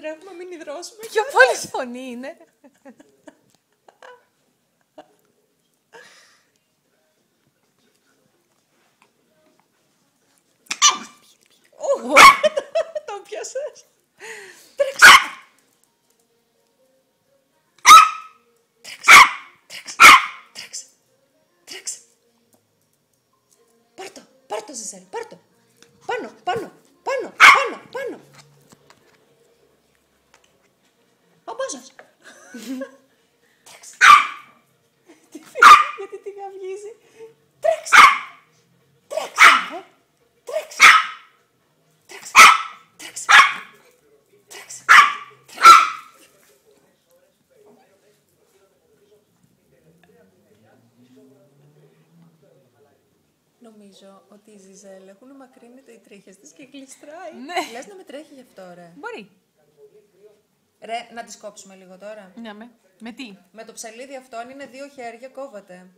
τρέχουμε, μην υδρώσουμε. Πιο πολύ φωνή είναι. Το πιάσες. Τρέξε. Πάρ' το Ζιζέλ, πάρ' το. Πάνω. Ο μπάζος. Τρέξε. Γιατί την καυγίζει. Τρέξε. Νομίζω ότι η Ζιζέλ έχουν μακρύνει οι τρίχες της και γλιστράει. Ναι. Λες να με τρέχει γι' αυτό, ρε. Μπορεί. Ρε, να τις κόψουμε λίγο τώρα. Ναι, με τι. Με το ψαλίδι αυτό, αν είναι 2 χέρια, κόβατε.